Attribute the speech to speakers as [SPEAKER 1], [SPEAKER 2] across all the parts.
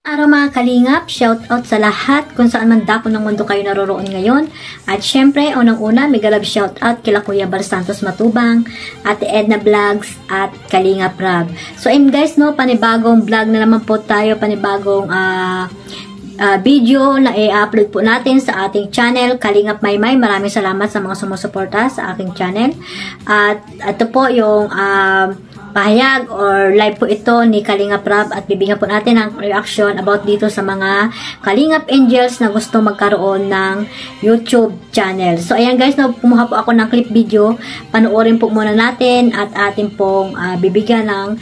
[SPEAKER 1] Araw mga kalingap, shout out sa lahat kung saan man dako ng mundo kayo naroroon ngayon. At syempre, unang-una, mega love shout out kila Kuya Bar Santos Matubang, Ate Edna Vlogs, at Kalingap Rab. So guys, no, panibagong vlog na naman po tayo, panibagong video na i-upload po natin sa ating channel, Kalingap Maymay. Maraming salamat sa mga sumusuporta sa aking channel. At ito po yung pahayag or live po ito ni Kalingap Rab at bibigyan po natin ng reaction about dito sa mga Kalingap Angels na gusto magkaroon ng YouTube channel. So ayan guys, kumuha po ako ng clip video. Panoorin po muna natin at atin pong bibigyan ng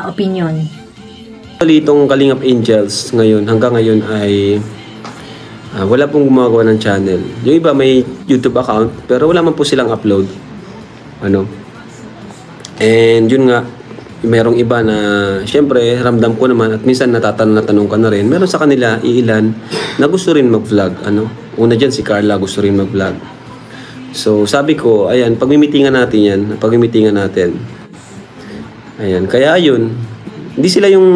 [SPEAKER 1] opinion.
[SPEAKER 2] Itong Kalingap Angels ngayon, hanggang ngayon ay wala pong gumagawa ng channel. Yung iba may YouTube account pero wala man po silang upload. And yun nga, merong iba na syempre ramdam ko naman at minsan natatanong ka na rin. Meron sa kanila iilan na gusto rin mag-vlog. Una dyan si Carla gusto rin mag-vlog. So sabi ko, ayan, pagmimitingan natin yan. Pagmimitingan natin. Ayan, kaya yun. Hindi sila yung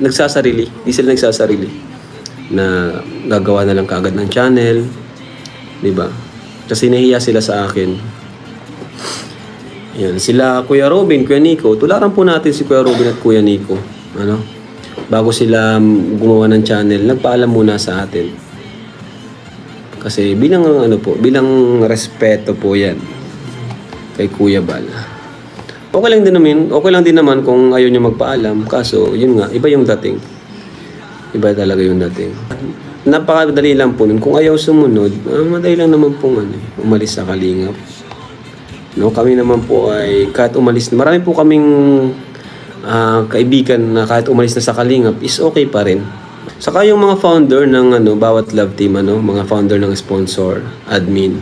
[SPEAKER 2] nagsasarili. Hindi sila nagsasarili na gagawa na lang kaagad ng channel. Diba? Kasi nahiya sila sa akin. Yan, sila Kuya Robin, Kuya Nico. Tularan po natin si Kuya Robin at Kuya Nico. Bago sila gumawa ng channel, nagpaalam muna sa atin. Kasi bilang bilang respeto po 'yan kay Kuya Bal. Okay lang din naman kung ayaw niyo magpaalam, kaso yun nga, iba yung dating. Iba talaga yung dating. Napakadali lang po nun. Kung ayaw sumunod, madali lang naman pong umalis sa Kalingap. Kami naman po ay kahit umalis, marami po kaming kaibigan na kahit umalis na sa Kalingap is okay pa rin. Saka yung mga founder ng bawat love team, mga founder ng sponsor, admin.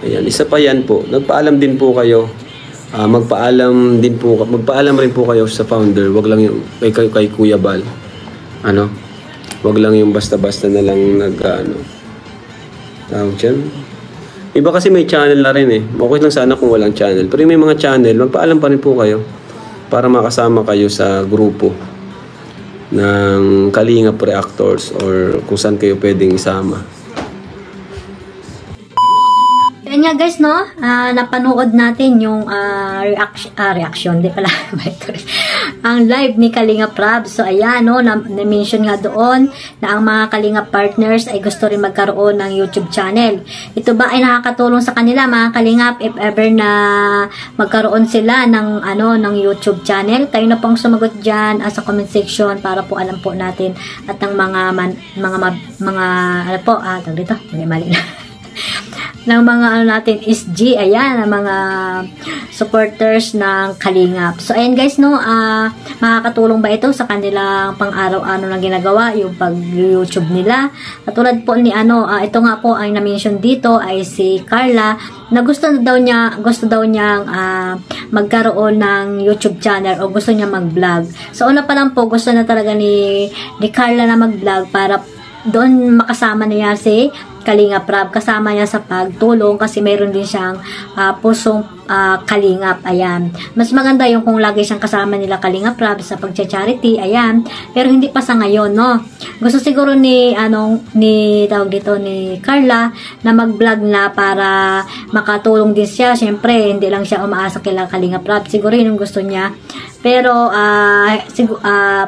[SPEAKER 2] Ayan, isa pa yan po. Nagpaalam din po kayo. Magpaalam rin po kayo sa founder. Wag lang yung kay Kuya Bal. Wag lang yung basta-basta na lang tawag dyan. Iba kasi may channel na rin Okay lang sana kung walang channel. Pero may mga channel, magpaalam pa rin po kayo para makasama kayo sa grupo ng Kalingap Reactors or kung saan kayo pwedeng isama.
[SPEAKER 1] Yan nga guys, napanood natin yung reaction, di pala, ang live ni Kalingap Rab. So ayan, na-mention nga doon na ang mga Kalingap partners ay gusto rin magkaroon ng YouTube channel. Ito ba ay nakakatulong sa kanila mga Kalingap if ever na magkaroon sila ng ng YouTube channel? Kayo na pong sumagot diyan sa comment section para po alam po natin at ang mali ng mga natin is G, ayan, ang mga supporters ng Kalingap. So ayan guys, makakatulong ba ito sa kanilang pang-araw-araw na ginagawa, yung pag-YouTube nila? Katulad po ni ito nga po ang na-mention dito ay si Carla na gusto daw niyang magkaroon ng YouTube channel o gusto niya mag-vlog. So una pa lang po, gusto na talaga ni Carla na mag-vlog para doon makasama niya si Kalingap Rab, kasama niya sa pagtulong kasi mayroon din siyang pusong Kalingap, ayan. Mas maganda yung kung lagi siyang kasama nila Kalingap Rab sa pagcha-charity, ayan. Pero hindi pa sa ngayon, Gusto siguro ni Carla na mag-vlog na para makatulong din siya. Syempre, hindi lang siya umaasa kila Kalingap Rab. Siguro yun yung gusto niya. Pero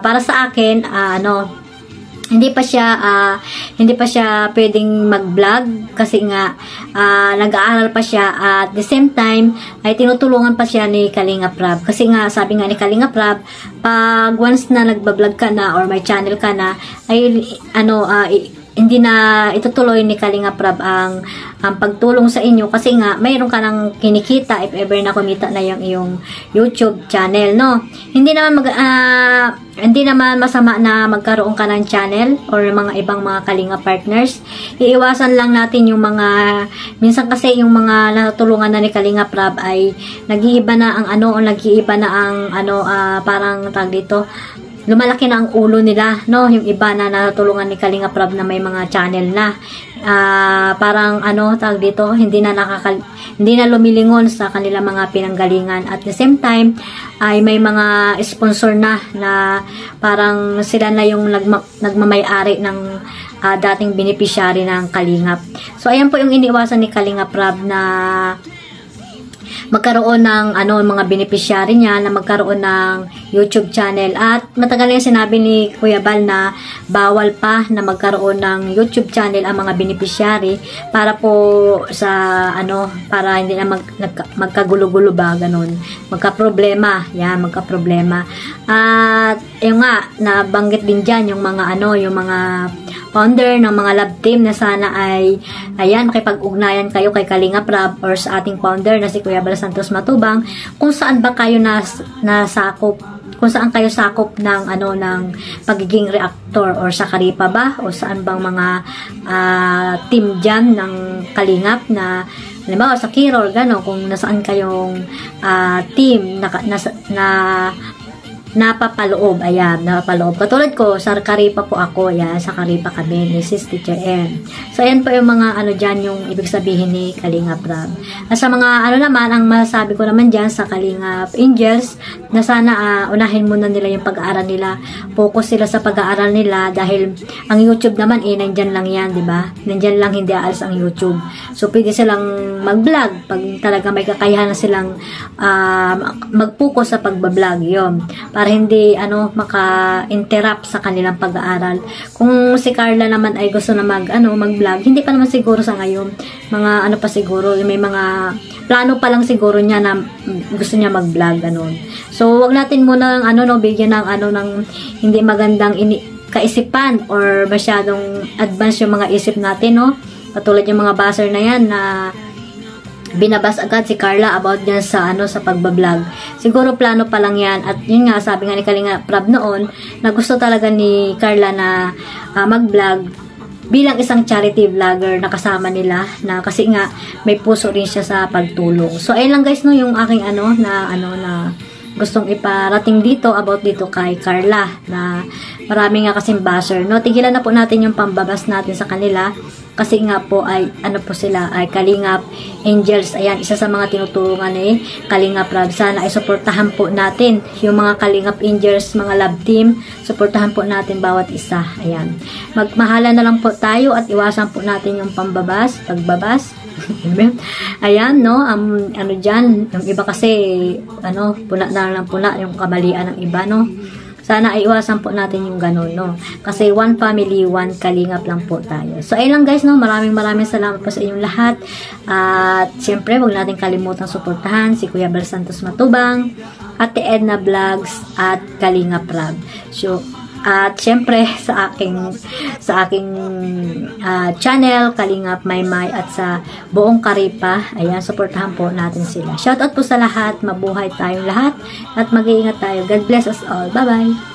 [SPEAKER 1] para sa akin, hindi pa siya pwedeng mag-vlog kasi nga nag-aaral pa siya at the same time ay tinutulungan pa siya ni Kalingap Rab kasi nga sabi nga ni Kalingap Rab, pag once na nagba-vlog ka na or may channel ka na ay hindi na itutuloy ni Kalingap Rab ang pagtulong sa inyo kasi nga mayroon ka nang kinikita if ever na kumita na yung iyong YouTube channel, Hindi naman masama na magkaroon ka ng channel or mga ibang mga Kalingap partners. Iiwasan lang natin yung minsan kasi yung mga natulungan na ni Kalingap Rab ay nag-iiba na parang tag dito, lumalaki na ang ulo nila, Yung iba na natulungan ni Kalingap Rab na may mga channel na. parang tawag dito, hindi na lumilingon sa kanilang mga pinanggalingan. At the same time ay may mga sponsor na parang sila na yung nagmamay-ari ng dating beneficiary ng Kalingap. So ayan po yung iniwasan ni Kalingap Rab na magkaroon ng mga beneficiary niya, na magkaroon ng YouTube channel. At matagal na yung sinabi ni Kuya Bal na bawal pa na magkaroon ng YouTube channel ang mga beneficiary para po sa para hindi na magkagulo-gulo ba, ganun. Magka-problema. Yan, magka-problema. At yung nga, nabanggit din dyan yung mga yung mga founder ng mga love team na sana ay makipag-ugnayan kayo kay Kalingap Rab or sa ating founder na si Kuya Bal Santos Matubang, kung saan ba kayo nasakop, kung saan kayo sakop ng ng pagiging reactor or sa Karipa ba o saan bang mga team dyan ng Kalingap na halimbawa sa Kiror, gano'n, kung nasaan kayong team na napapaloob. Ayan, napapaloob. Katulad ko, sa Karipa po ako. Ayan, sa Karipa kami ni Sis Teacher M. So, ayan po yung mga dyan, yung ibig sabihin ni Kalingap Rab. At sa mga naman, ang masasabi ko naman dyan sa Kalingap Angels, na sana unahin muna nila yung pag-aaral nila. Focus sila sa pag-aaral nila dahil ang YouTube naman, nandyan lang yan, di ba? Nandyan lang, hindi aalis ang YouTube. So, pwede silang mag-vlog pag talaga may kakayahan na silang mag-focus sa pag-vlog. Yun. Para hindi maka-interrupt sa kanilang pag-aaral. Kung si Carla naman ay gusto na mag-vlog, hindi pa naman siguro sa ngayon. Mga pa siguro, may mga plano pa lang siguro niya na gusto niya mag-vlog, ganun. So, wag natin muna bigyan ng ng hindi magandang kaisipan or masyadong advanced yung mga isip natin, no? Katulad yung mga buzzer na yan na binabas agad si Carla about dyan sa sa pagbablog. Siguro plano pa lang yan. At yun nga, sabi nga ni Kalingap Rab noon, na gusto talaga ni Carla na mag-vlog bilang isang charity vlogger na kasama nila, na kasi nga may puso rin siya sa pagtulong. So ayun lang guys, no, yung aking na gustong iparating dito about dito kay Carla, na marami nga kasing buzzer, no? Tigilan na po natin yung pambabas natin sa kanila kasi nga po ay po sila ay Kalingap Angels. Ayan, isa sa mga tinutulungan ni Kalingap Rab. Sana ay suportahan po natin yung mga Kalingap Angels, mga love team. Suportahan po natin bawat isa. Ayan, magmahala na lang po tayo at iwasan po natin yung pagbabas. Ayan, no, dyan, yung iba kasi puna na lang puna yung kamalian ng iba, no. Sana ay iwasan po natin yung ganun, no. Kasi one family, one Kalingap lang po tayo. So ayun lang guys, no, maraming salamat po sa inyong lahat. At syempre, huwag natin kalimutan suportahan si Kuya Bal Santos Matubang, Ate Edna Vlogs at Kalingap Rab. So at syempre sa aking channel Kalingap Maymay at sa buong Karipa, ayan, suportahan po natin sila. Shoutout po sa lahat, mabuhay tayong lahat at mag-iingat tayo. God bless us all. Bye bye.